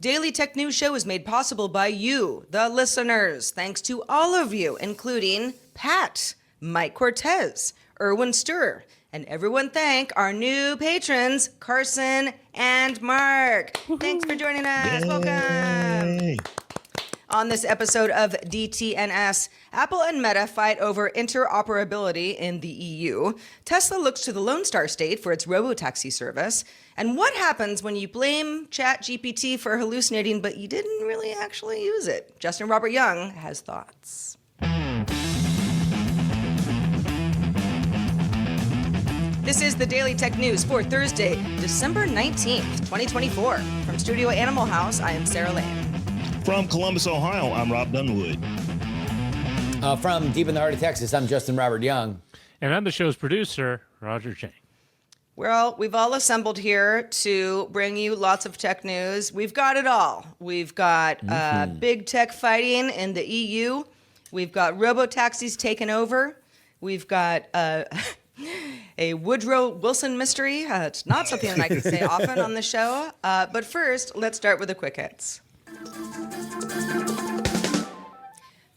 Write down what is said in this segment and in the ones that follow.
Daily Tech News Show is made possible by you, the listeners. Thanks to all of you, including Pat, Mike Cortez, Erwin Sturr, and everyone thank our new patrons, Carson and Mark. Thanks for joining us. Yay. Welcome. On this episode of DTNS, Apple and Meta fight over interoperability in the EU. Tesla looks to the Lone Star State for its Robotaxi service. And what happens when you blame ChatGPT for hallucinating, but you didn't really actually use it? Justin Robert Young has thoughts. This is the Daily Tech News for Thursday, December 19th, 2024. From Studio Animal House, I am Sarah Lane. From Columbus, Ohio, I'm Robb Dunewood. From deep in the heart of Texas, I'm Justin Robert Young. And I'm the show's producer, Roger Chang. Well, we've all assembled here to bring you lots of tech news. We've got it all. We've got big tech fighting in the EU. We've got robotaxis taking over. We've got a Woodrow Wilson mystery. It's not something that I can say often on the show. But first, let's start with the quick hits.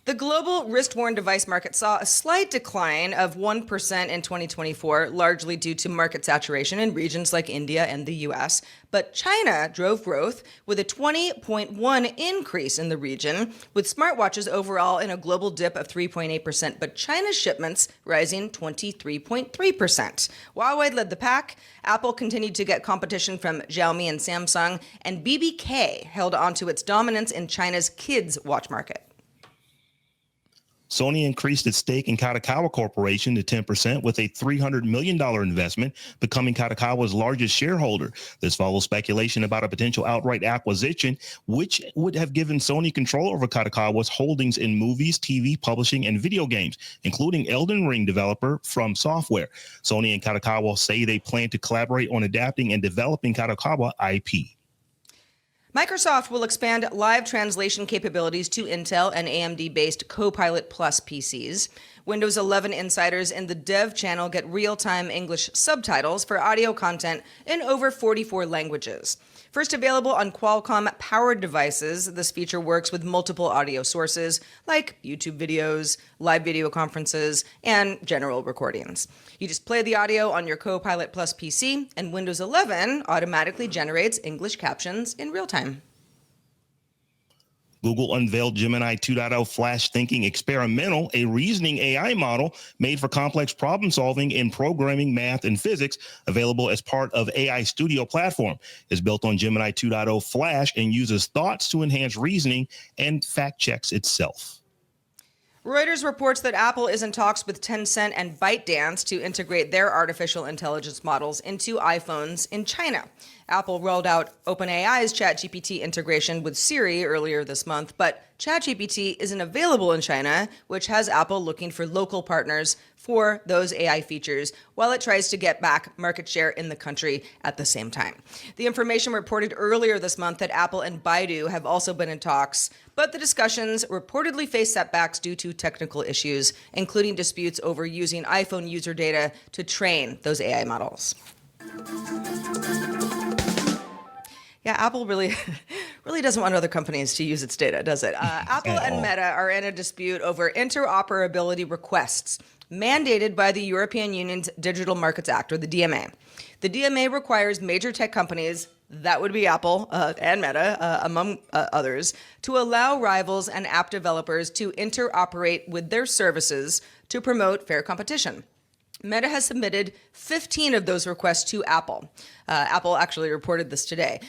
The global wrist-worn device market saw a slight decline of 1% in 2024, largely due to market saturation in regions like India and the US. But China drove growth with a 20.1% increase in the region, with smartwatches overall in a global dip of 3.8%, but China's shipments rising 23.3%. Huawei led the pack. Apple continued to get competition from Xiaomi and Samsung, and BBK held onto its dominance in China's kids' watch market. Sony increased its stake in Katakawa Corporation to 10% with a $300 million investment, becoming Katakawa's largest shareholder. This follows speculation about a potential outright acquisition, which would have given Sony control over Katakawa's holdings in movies, TV, publishing, and video games, including Elden Ring developer From Software. Sony and Katakawa say they plan to collaborate on adapting and developing Katakawa IP. Microsoft will expand live translation capabilities to Intel and AMD-based Copilot Plus PCs. Windows 11 insiders in the dev channel get real-time English subtitles for audio content in over 44 languages. First available on Qualcomm-powered devices, this feature works with multiple audio sources like YouTube videos, live video conferences, and general recordings. You just play the audio on your Copilot Plus PC, and Windows 11 automatically generates English captions in real time. Google unveiled Gemini 2.0 Flash Thinking Experimental, a reasoning AI model made for complex problem solving in programming, math, and physics, available as part of AI Studio platform. It's built on Gemini 2.0 Flash and uses thoughts to enhance reasoning and fact checks itself. Reuters reports that Apple is in talks with Tencent and ByteDance to integrate their artificial intelligence models into iPhones in China. Apple rolled out OpenAI's ChatGPT integration with Siri earlier this month, but ChatGPT isn't available in China, which has Apple looking for local partners for those AI features while it tries to get back market share in the country at the same time. The information reported earlier this month that Apple and Baidu have also been in talks, but the discussions reportedly face setbacks due to technical issues, including disputes over using iPhone user data to train those AI models. Yeah, Apple really doesn't want other companies to use its data, does it? Apple and Meta are in a dispute over interoperability requests mandated by the European Union's Digital Markets Act, or the DMA. The DMA requires major tech companies, that would be Apple and Meta, among others, to allow rivals and app developers to interoperate with their services to promote fair competition. Meta has submitted 15 of those requests to Apple. Apple actually reported this today,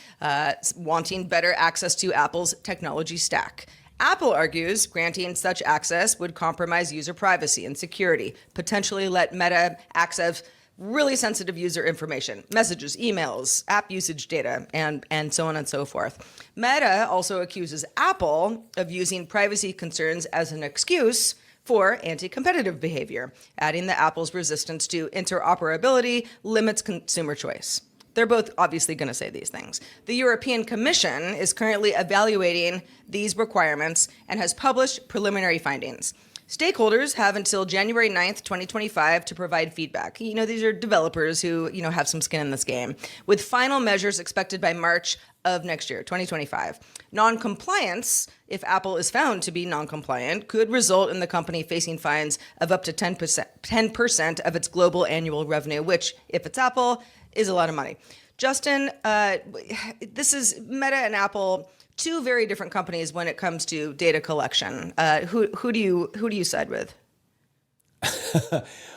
wanting better access to Apple's technology stack. Apple argues granting such access would compromise user privacy and security, potentially let Meta access really sensitive user information, messages, emails, app usage data, and so on and so forth. Meta also accuses Apple of using privacy concerns as an excuse for anti-competitive behavior, adding that Apple's resistance to interoperability limits consumer choice. They're both obviously going to say these things. The European Commission is currently evaluating these requirements and has published preliminary findings. Stakeholders have until January 9th, 2025 to provide feedback. These are developers who, have some skin in this game, with final measures expected by March of next year, 2025. Non-compliance, if Apple is found to be non-compliant, could result in the company facing fines of up to 10% of its global annual revenue, which, if it's Apple, is a lot of money. Justin, this is Meta and Apple, two very different companies when it comes to data collection. Who do you side with?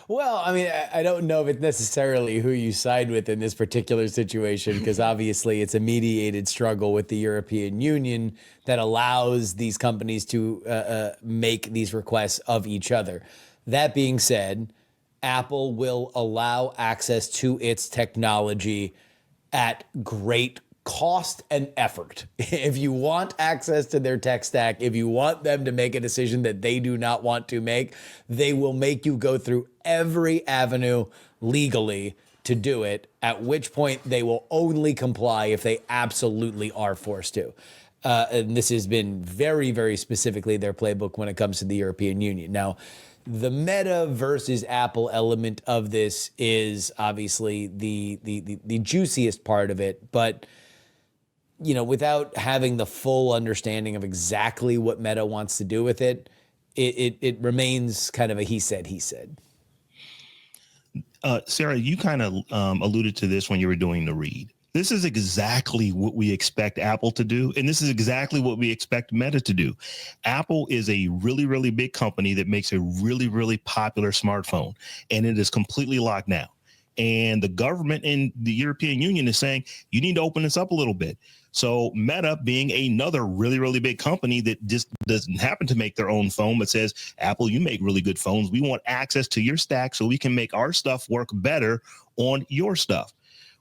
Well, I mean, I don't know if it's necessarily who you side with in this particular situation, because obviously it's a mediated struggle with the European Union that allows these companies to make these requests of each other. That being said, Apple will allow access to its technology at great cost and effort. If you want access to their tech stack, if you want them to make a decision that they do not want to make, they will make you go through every avenue legally to do it, at which point they will only comply if they absolutely are forced to. And this has been very, very specifically their playbook when it comes to the European Union. Now, the Meta versus Apple element of this is obviously the juiciest part of it, but without having the full understanding of exactly what Meta wants to do with it, it remains kind of a he said. Sarah, you kind of alluded to this when you were doing the read. This is exactly what we expect Apple to do, and this is exactly what we expect Meta to do. Apple is a really, really big company that makes a really, really popular smartphone, and it is completely locked down. And the government in the European Union is saying, you need to open this up a little bit. So Meta, being another really, really big company that just doesn't happen to make their own phone, but says, Apple, you make really good phones. We want access to your stack so we can make our stuff work better on your stuff.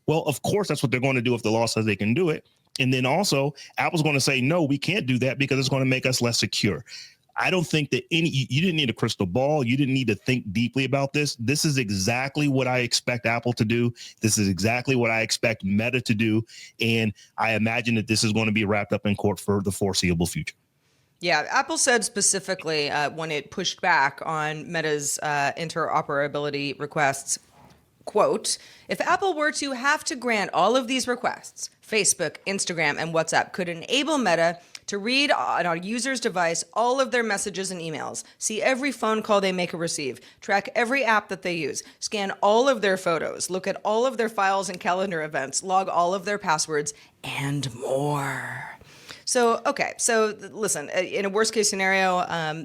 Well, of course, that's what they're going to do if the law says they can do it. And then also, Apple's going to say, no, we can't do that because it's going to make us less secure. I don't think that you didn't need a crystal ball. You didn't need to think deeply about this. This is exactly what I expect Apple to do. This is exactly what I expect Meta to do. And I imagine that this is going to be wrapped up in court for the foreseeable future. Yeah, Apple said specifically when it pushed back on Meta's interoperability requests, quote, if Apple were to have to grant all of these requests, Facebook, Instagram, and WhatsApp could enable Meta to read on a user's device all of their messages and emails, see every phone call they make or receive, track every app that they use, scan all of their photos, look at all of their files and calendar events, log all of their passwords, and more. So, okay. So listen, in a worst case scenario,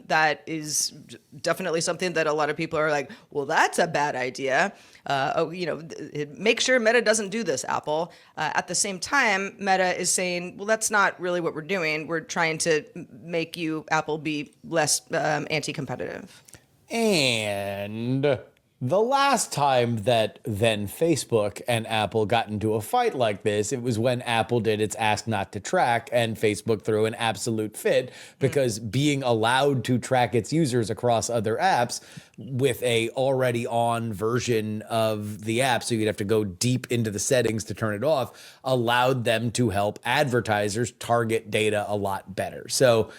that is definitely something that a lot of people are like, well, that's a bad idea. Make sure Meta doesn't do this, Apple. At the same time, Meta is saying, well, that's not really what we're doing. We're trying to make you, Apple, be less anti-competitive. And the last time that then Facebook and Apple got into a fight like this, it was when Apple did its ask not to track and Facebook threw an absolute fit because being allowed to track its users across other apps with a already on version of the app, so you'd have to go deep into the settings to turn it off, allowed them to help advertisers target data a lot better. So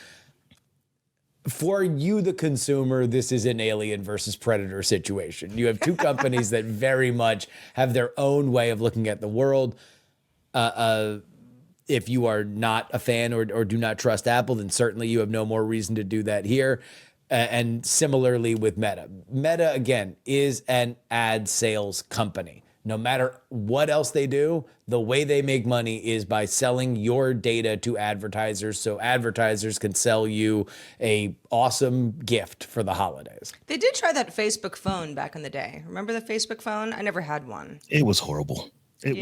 for you, the consumer, this is an alien versus predator situation. You have two companies that very much have their own way of looking at the world. If you are not a fan or do not trust Apple, then certainly you have no more reason to do that here. And similarly with Meta. Meta, again, is an ad sales company. No matter what else they do, the way they make money is by selling your data to advertisers so advertisers can sell you a awesome gift for the holidays. They did try that Facebook phone back in the day. Remember the Facebook phone? I never had one. It was horrible. It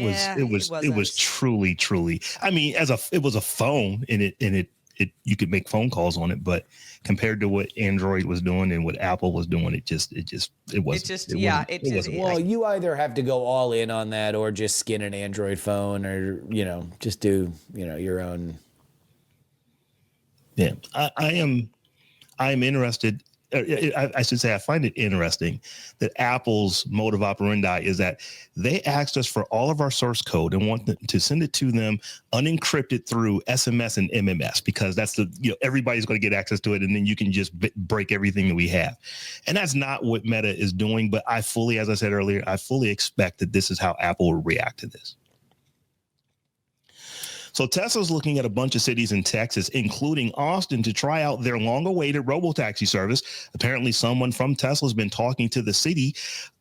was truly. I mean, it was a phone and it you could make phone calls on it, but compared to what Android was doing and what Apple was doing, it wasn't. Well, you either have to go all in on that or just skin an Android phone or, just do, your own. Yeah, I am interested I should say, I find it interesting that Apple's mode of operandi is that they asked us for all of our source code and want to send it to them unencrypted through SMS and MMS, because that's everybody's going to get access to it, and then you can just break everything that we have. And that's not what Meta is doing. But as I said earlier, I fully expect that this is how Apple will react to this. So Tesla's looking at a bunch of cities in Texas, including Austin, to try out their long-awaited Robotaxi service. Apparently, someone from Tesla has been talking to the city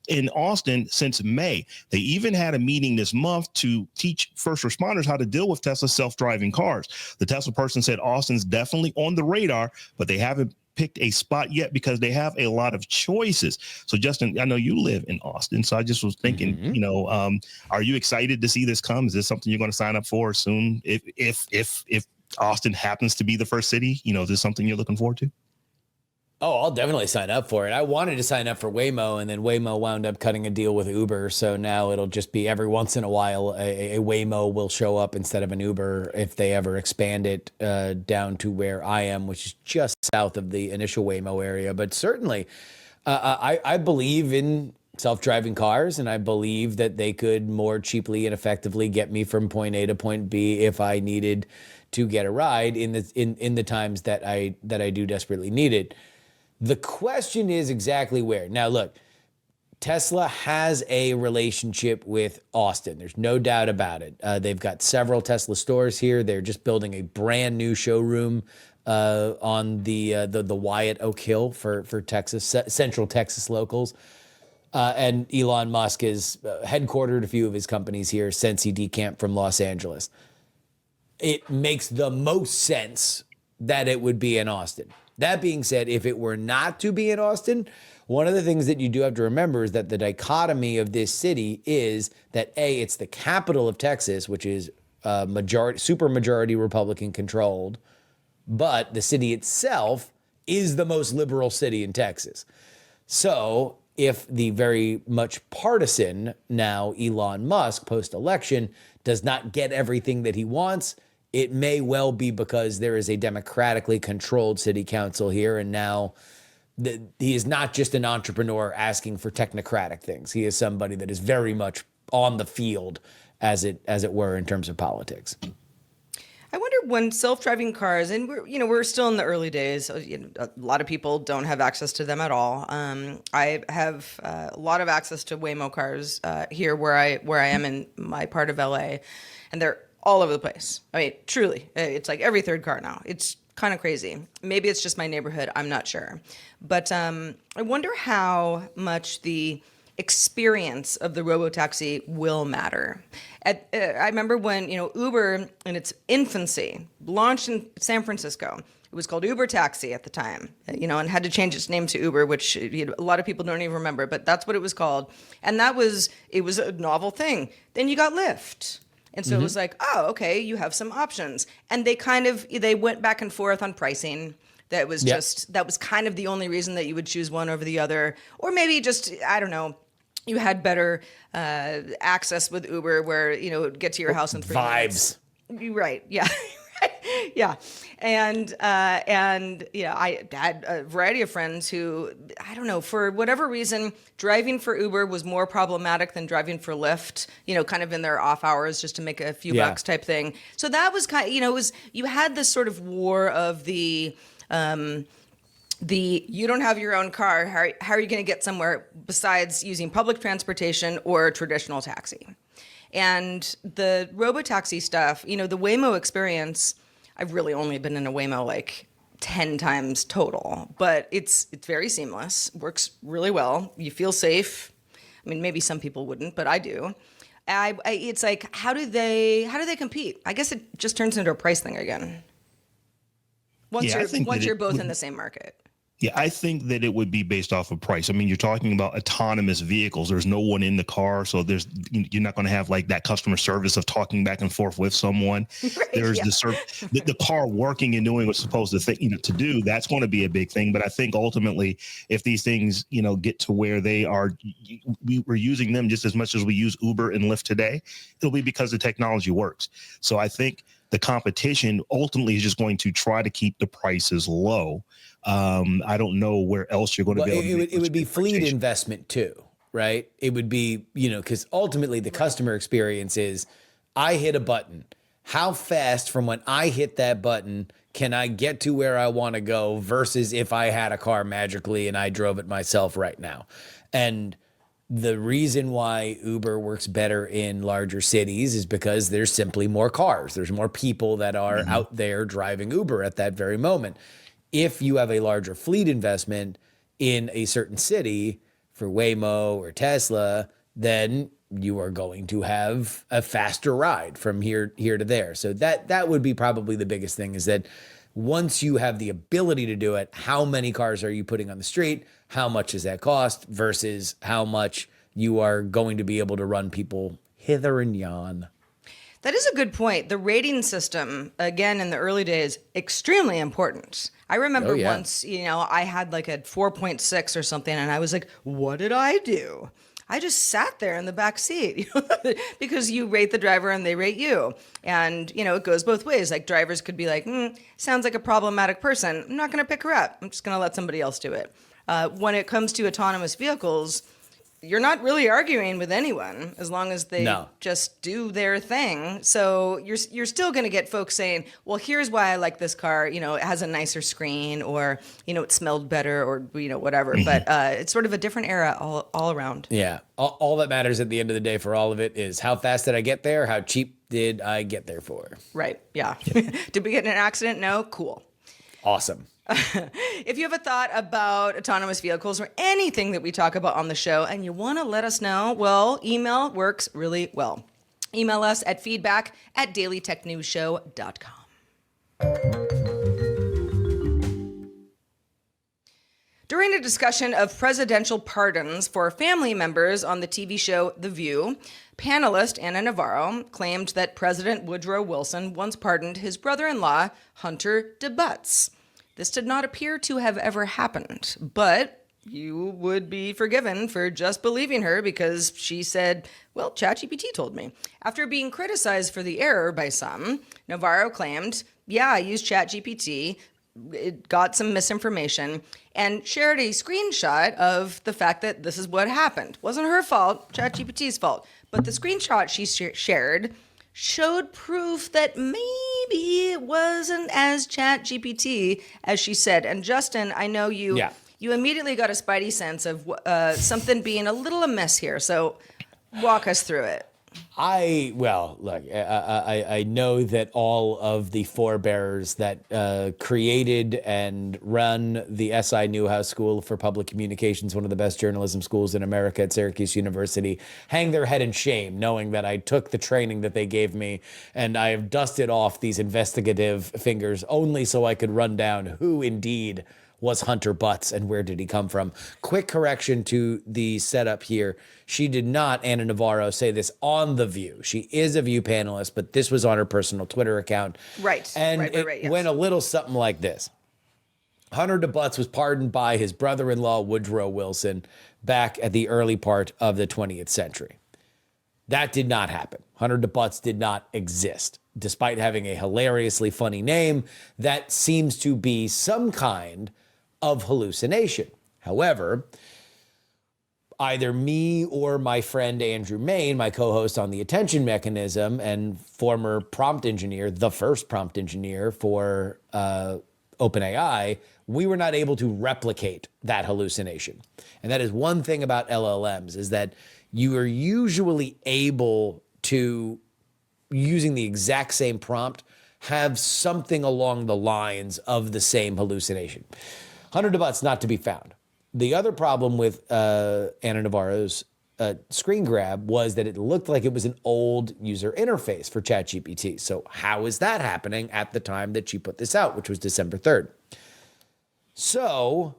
in Austin since May. They even had a meeting this month to teach first responders how to deal with Tesla's self-driving cars. The Tesla person said Austin's definitely on the radar, but they haven't picked a spot yet because they have a lot of choices. So Justin, I know you live in Austin, so I just was thinking, are you excited to see this come? Is this something you're going to sign up for soon? If Austin happens to be the first city, is this something you're looking forward to? Oh, I'll definitely sign up for it. I wanted to sign up for Waymo, and then Waymo wound up cutting a deal with Uber. So now it'll just be every once in a while a Waymo will show up instead of an Uber if they ever expand it down to where I am, which is just south of the initial Waymo area. But certainly, I believe in self-driving cars, and I believe that they could more cheaply and effectively get me from point A to point B if I needed to get a ride in the times that I do desperately need it. The question is exactly where. Now, look, Tesla has a relationship with Austin. There's no doubt about it. They've got several Tesla stores here. They're just building a brand new showroom on the Wyatt Oak Hill for Texas, Central Texas locals. And Elon Musk has headquartered a few of his companies here since he decamped from Los Angeles. It makes the most sense that it would be in Austin. That being said, if it were not to be in Austin, one of the things that you do have to remember is that the dichotomy of this city is that A, it's the capital of Texas, which is super majority Republican controlled, but the city itself is the most liberal city in Texas. So if the very much partisan now Elon Musk post-election does not get everything that he wants, it may well be because there is a democratically controlled city council here, and now he is not just an entrepreneur asking for technocratic things. He is somebody that is very much on the field, as it were, in terms of politics. I wonder when self-driving cars, and we're still in the early days. A lot of people don't have access to them at all. I have a lot of access to Waymo cars here where I am in my part of LA, and they're all over the place. I mean, truly, it's like every third car now. It's kind of crazy. Maybe it's just my neighborhood. I'm not sure. But I wonder how much the experience of the Robotaxi will matter. I remember when Uber in its infancy launched in San Francisco. It was called Uber Taxi at the time, and had to change its name to Uber, which a lot of people don't even remember, but that's what it was called. And it was a novel thing. Then you got Lyft. And so it was like, oh, okay, you have some options. And they went back and forth on pricing. That was that was kind of the only reason that you would choose one over the other. Or maybe just, I don't know, you had better access with Uber where, it would get to your house in 3 minutes. Right, yeah. Yeah. And I had a variety of friends who, I don't know, for whatever reason, driving for Uber was more problematic than driving for Lyft, kind of in their off hours just to make a few bucks type thing. So that was kind of, you had this sort of war of the you don't have your own car. How are you going to get somewhere besides using public transportation or traditional taxi? And the Robotaxi stuff, the Waymo experience, I've really only been in a Waymo like 10 times total, but it's very seamless, works really well. You feel safe. I mean, maybe some people wouldn't, but I do. It's like, how do they compete? I guess it just turns into a price thing again. Once you're both in the same market. Yeah, I think that it would be based off of price. I mean, you're talking about autonomous vehicles. There's no one in the car, so you're not going to have like that customer service of talking back and forth with someone. Right, there's the car working and doing what's supposed to do. That's going to be a big thing. But I think ultimately, if these things get to where they are, we're using them just as much as we use Uber and Lyft today, it'll be because the technology works. So I think the competition ultimately is just going to try to keep the prices low. I don't know where else you're going to be able to. It would be fleet investment too, right? It would be, because ultimately the customer experience is, I hit a button. How fast from when I hit that button can I get to where I want to go versus if I had a car magically and I drove it myself right now. And the reason why Uber works better in larger cities is because there's simply more cars. There's more people that are out there driving Uber at that very moment. If you have a larger fleet investment in a certain city for Waymo or Tesla, then you are going to have a faster ride from here to there. So that would be probably the biggest thing, is that once you have the ability to do it, how many cars are you putting on the street? How much does that cost versus how much you are going to be able to run people hither and yon? That is a good point. The rating system, again, in the early days, extremely important. I remember once, I had like a 4.6 or something, and I was like, what did I do? I just sat there in the back seat because you rate the driver and they rate you. And, it goes both ways. Like, drivers could be like, sounds like a problematic person. I'm not going to pick her up. I'm just going to let somebody else do it. When it comes to autonomous vehicles, you're not really arguing with anyone as long as they just do their thing. So you're still going to get folks saying, well, here's why I like this car. It has a nicer screen, or, it smelled better, or, whatever. But it's sort of a different era all around. Yeah. All that matters at the end of the day for all of it is, how fast did I get there? How cheap did I get there for? Right. Yeah. Did we get in an accident? No. Cool. Awesome. If you have a thought about autonomous vehicles or anything that we talk about on the show and you want to let us know, well, email works really well. Email us at feedback@dailytechnewsshow.com. During a discussion of presidential pardons for family members on the TV show The View, panelist Anna Navarro claimed that President Woodrow Wilson once pardoned his brother-in-law, Hunter deButts. This did not appear to have ever happened, but you would be forgiven for just believing her because she said, well, ChatGPT told me. After being criticized for the error by some, Navarro claimed, yeah, I used ChatGPT, it got some misinformation, and shared a screenshot of the fact that this is what happened. Wasn't her fault, ChatGPT's fault, but the screenshot she shared showed proof that maybe it wasn't as ChatGPT as she said. And Justin, I know you immediately got a spidey sense of something being a little amiss here. So walk us through it. I know that all of the forebearers that created and run the S.I. Newhouse School for Public Communications, one of the best journalism schools in America at Syracuse University, hang their head in shame knowing that I took the training that they gave me and I have dusted off these investigative fingers only so I could run down who indeed was Hunter Butts and where did he come from. Quick correction to the setup here. She did not, Anna Navarro, say this on The View. She is a View panelist, but this was on her personal Twitter account. Right. And right, yes. Went a little something like this. Hunter deButts was pardoned by his brother-in-law, Woodrow Wilson, back at the early part of the 20th century. That did not happen. Hunter deButts did not exist. Despite having a hilariously funny name, that seems to be some kind of hallucination. However, either me or my friend Andrew Main, my co-host on The Attention Mechanism and former prompt engineer, the first prompt engineer for OpenAI, we were not able to replicate that hallucination. And that is one thing about LLMs, is that you are usually able to, using the exact same prompt, have something along the lines of the same hallucination. Hunter deButts not to be found. The other problem with Anna Navarro's screen grab was that it looked like it was an old user interface for ChatGPT. So how is that happening at the time that she put this out, which was December 3rd? So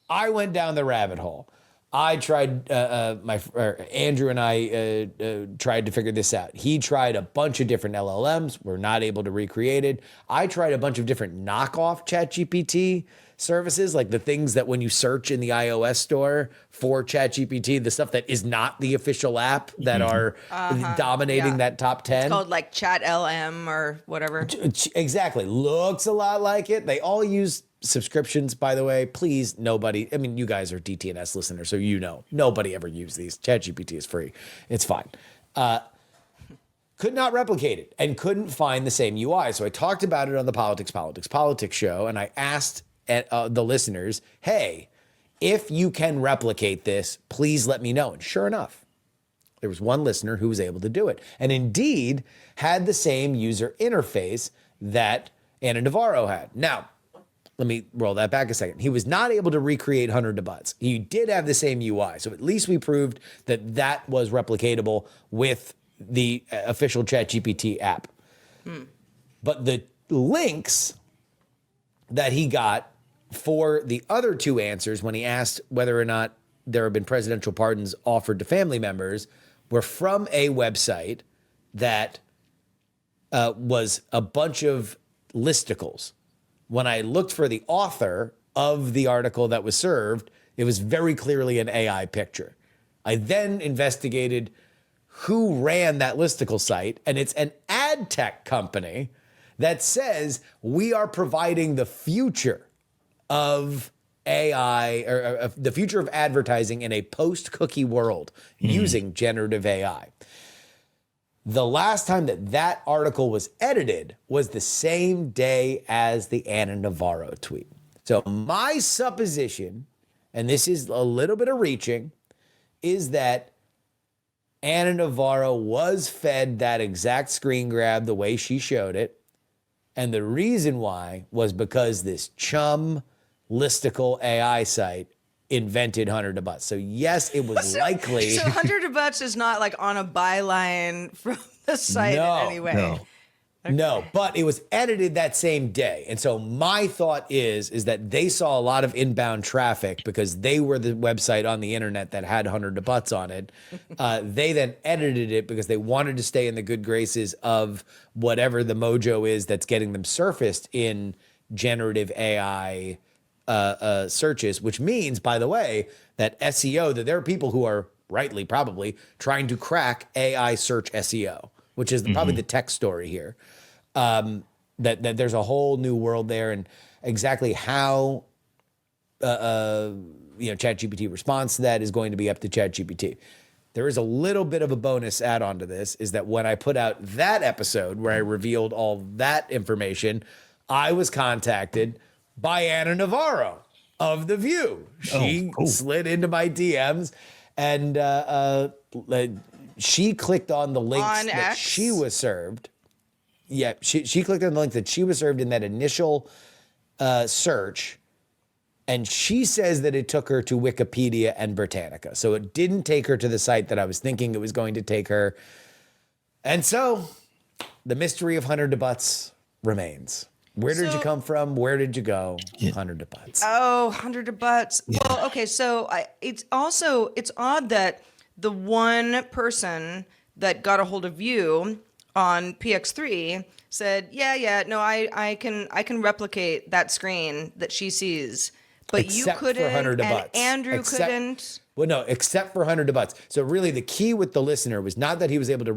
I went down the rabbit hole. I tried, Andrew and I tried to figure this out. He tried a bunch of different LLMs. We're not able to recreate it. I tried a bunch of different knockoff ChatGPT services, like the things that when you search in the iOS store for ChatGPT, the stuff that is not the official app that are dominating that top 10. It's called like Chat LM or whatever. Exactly. Looks a lot like it. They all use subscriptions, by the way. Please, nobody. I mean, you guys are DTNS listeners, so you know nobody ever used these. ChatGPT is free. It's fine. Could not replicate it and couldn't find the same UI. So I talked about it on the Politics show, and I asked the listeners, hey, if you can replicate this, please let me know. And sure enough, there was one listener who was able to do it, and indeed had the same user interface that Anna Navarro had. Now, let me roll that back a second. He was not able to recreate Hunter deButts. He did have the same UI. So at least we proved that that was replicatable with the official ChatGPT app. But the links that he got for the other two answers when he asked whether or not there have been presidential pardons offered to family members were from a website that was a bunch of listicles. When I looked for the author of the article that was served, it was very clearly an AI picture. I then investigated who ran that listicle site, and it's an ad tech company that says we are providing the future of AI or the future of advertising in a post-cookie world using generative AI. The last time that article was edited was the same day as the Anna Navarro tweet. So my supposition, and this is a little bit of reaching, is that Anna Navarro was fed that exact screen grab the way she showed it. And the reason why was because this chum listicle AI site invented Hunter deButts. So yes, it was likely. So Hunter deButts is not like on a byline from the site in any way. No. No, but it was edited that same day. And so my thought is that they saw a lot of inbound traffic because they were the website on the internet that had Hunter deButts on it. They then edited it because they wanted to stay in the good graces of whatever the mojo is that's getting them surfaced in generative AI searches, which means, by the way, that SEO, that there are people who are rightly probably trying to crack AI search SEO, which is probably the tech story here. That there's a whole new world there, and exactly how ChatGPT responds to that is going to be up to ChatGPT. There is a little bit of a bonus add-on to this, is that when I put out that episode where I revealed all that information, I was contacted by Anna Navarro of The View. She slid into my DMs and she clicked on the links On that X? she was served. Yeah, she clicked on the link that she was served in that initial search, and she says that it took her to Wikipedia and Britannica. So it didn't take her to the site that I was thinking it was going to take her. And so the mystery of Hunter deButts remains. Where did you come from? Where did you go? Hunter deButts. Oh, Hunter deButts. Well, okay, so it's odd that the one person that got a hold of you on PX3 said, no, I can replicate that screen that she sees, but Except you couldn't, for Hunter deButts. and Andrew couldn't. Well, no, except for Hunter deButts. So really, the key with the listener was not that he was able to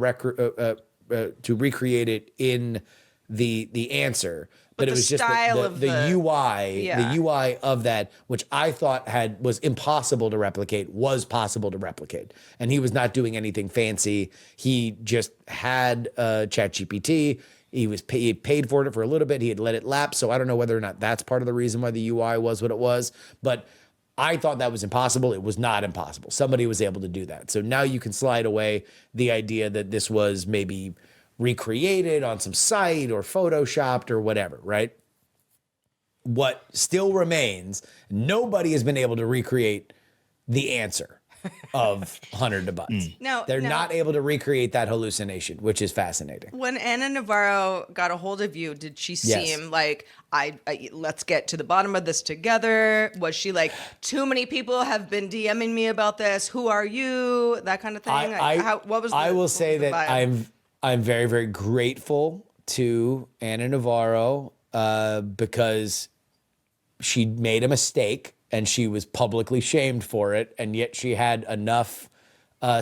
recreate it in the answer, but it was just the UI, the UI of that, which I thought was impossible to replicate, was possible to replicate. And he was not doing anything fancy. He just had ChatGPT. He paid for it for a little bit. He had let it lapse. So I don't know whether or not that's part of the reason why the UI was what it was. But I thought that was impossible. It was not impossible. Somebody was able to do that. So now you can slide away the idea that this was maybe recreated on some site or photoshopped or whatever, right? What still remains, nobody has been able to recreate the answer. of Hunter deButts. They're not able to recreate that hallucination, which is fascinating. When Anna Navarro got a hold of you, did she seem like, let's get to the bottom of this together? Was she like, too many people have been DMing me about this. Who are you? That kind of thing. I will say that I'm very, very grateful to Anna Navarro because she made a mistake and she was publicly shamed for it, and yet she had enough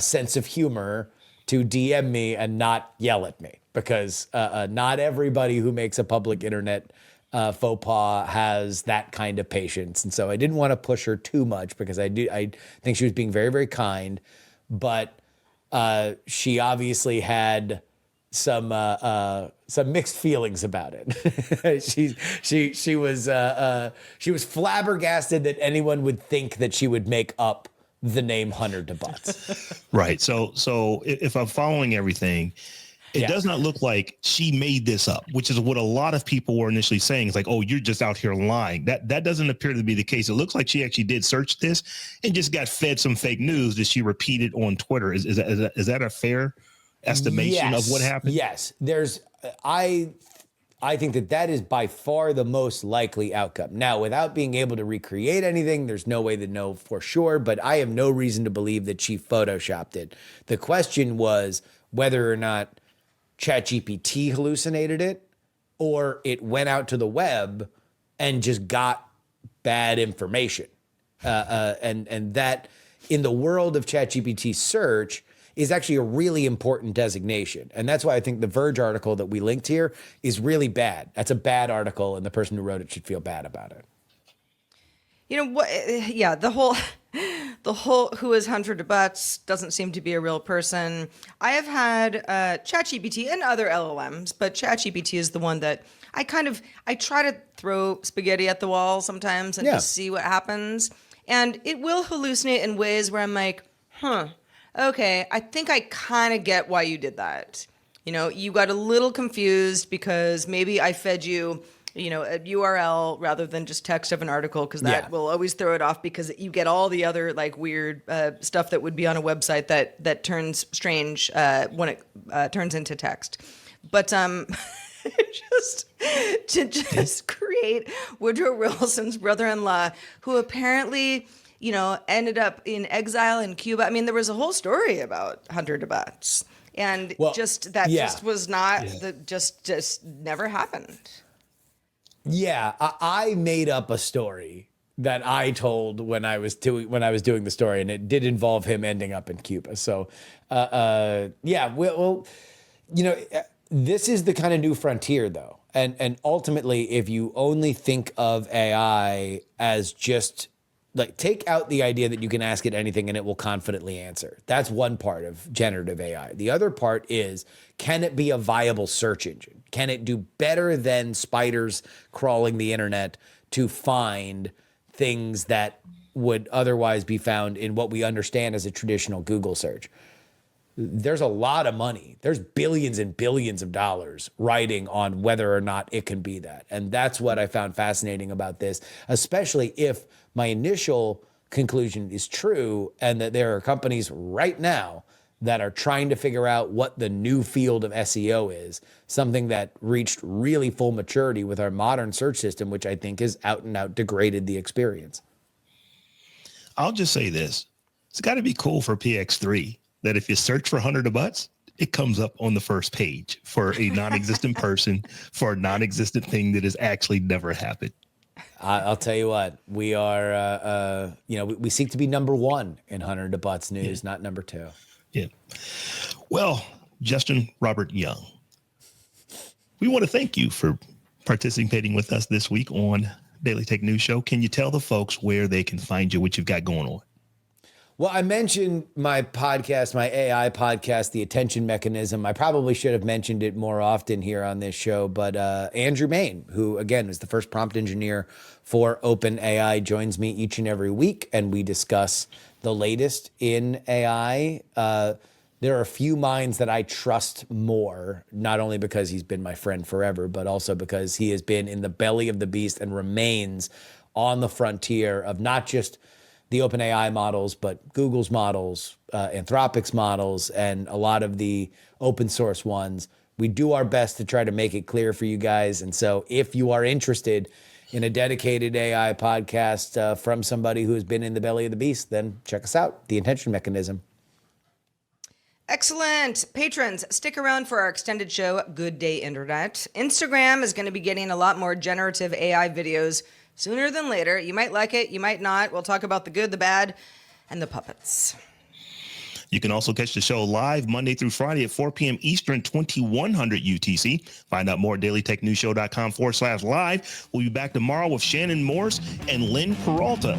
sense of humor to DM me and not yell at me, because not everybody who makes a public internet faux pas has that kind of patience. And so I didn't want to push her too much, because I think she was being very, very kind, but she obviously had some mixed feelings about it. she was flabbergasted that anyone would think that she would make up the name Hunter deButts. Right. So if I'm following everything, it does not look like she made this up, which is what a lot of people were initially saying. It's like, oh, you're just out here lying. That doesn't appear to be the case. It looks like she actually did search this and just got fed some fake news that she repeated on Twitter. Is that a fair estimation of what happened? Yes. I think that is by far the most likely outcome. Now, without being able to recreate anything, there's no way to know for sure, but I have no reason to believe that she photoshopped it. The question was whether or not ChatGPT hallucinated it, or it went out to the web and just got bad information. And that, in the world of ChatGPT search, is actually a really important designation. And that's why I think the Verge article that we linked here is really bad. That's a bad article, and the person who wrote it should feel bad about it. You know what? Yeah, the whole who is Hunter deButts doesn't seem to be a real person. I have had ChatGPT and other LLMs, but ChatGPT is the one that I try to throw spaghetti at the wall sometimes and just see what happens. And it will hallucinate in ways where I'm like, okay, I think I kind of get why you did that. You know, you got a little confused because maybe I fed you, a URL rather than just text of an article, because that will always throw it off, because you get all the other like weird stuff that would be on a website that turns strange when it turns into text. But just create Woodrow Wilson's brother-in-law, who apparently ended up in exile in Cuba. I mean, there was a whole story about Hunter deButts, and just was not just never happened. Yeah, I made up a story that I told when I was doing the story, and it did involve him ending up in Cuba. So, this is the kind of new frontier, though, and ultimately, if you only think of AI as just like, take out the idea that you can ask it anything and it will confidently answer. That's one part of generative AI. The other part is, can it be a viable search engine? Can it do better than spiders crawling the internet to find things that would otherwise be found in what we understand as a traditional Google search? There's a lot of money. There's billions and billions of dollars riding on whether or not it can be that. And that's what I found fascinating about this, especially if my initial conclusion is true, and that there are companies right now that are trying to figure out what the new field of SEO is, something that reached really full maturity with our modern search system, which I think has out and out degraded the experience. I'll just say this. It's got to be cool for PX3 that if you search for Hunter deButts, it comes up on the first page for a non-existent person, for a non-existent thing that has actually never happened. I'll tell you what, we are, we seek to be number one in Hunter deButts news, not number two. Yeah. Well, Justin Robert Young, we want to thank you for participating with us this week on Daily Tech News Show. Can you tell the folks where they can find you, what you've got going on? Well, I mentioned my podcast, my AI podcast, The Attention Mechanism. I probably should have mentioned it more often here on this show, but Andrew Main, who, again, is the first prompt engineer for OpenAI, joins me each and every week, and we discuss the latest in AI. There are a few minds that I trust more, not only because he's been my friend forever, but also because he has been in the belly of the beast and remains on the frontier of not just the OpenAI models, but Google's models, Anthropic's models, and a lot of the open source ones. We do our best to try to make it clear for you guys. And so if you are interested in a dedicated AI podcast from somebody who has been in the belly of the beast, then check us out, The Intention Mechanism. Excellent. Patrons, stick around for our extended show, Good Day Internet. Instagram is going to be getting a lot more generative AI videos sooner than later. You might like it, you might not. We'll talk about the good, the bad, and the puppets. You can also catch the show live Monday through Friday at 4 p.m. Eastern, 2100 UTC. Find out more at dailytechnewsshow.com/live. We'll be back tomorrow with Shannon Morse and Len Peralta.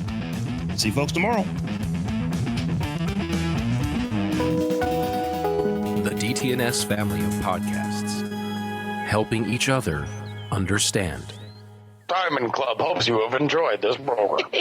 See you folks tomorrow. The DTNS family of podcasts, helping each other understand. Diamond Club hopes you have enjoyed this program.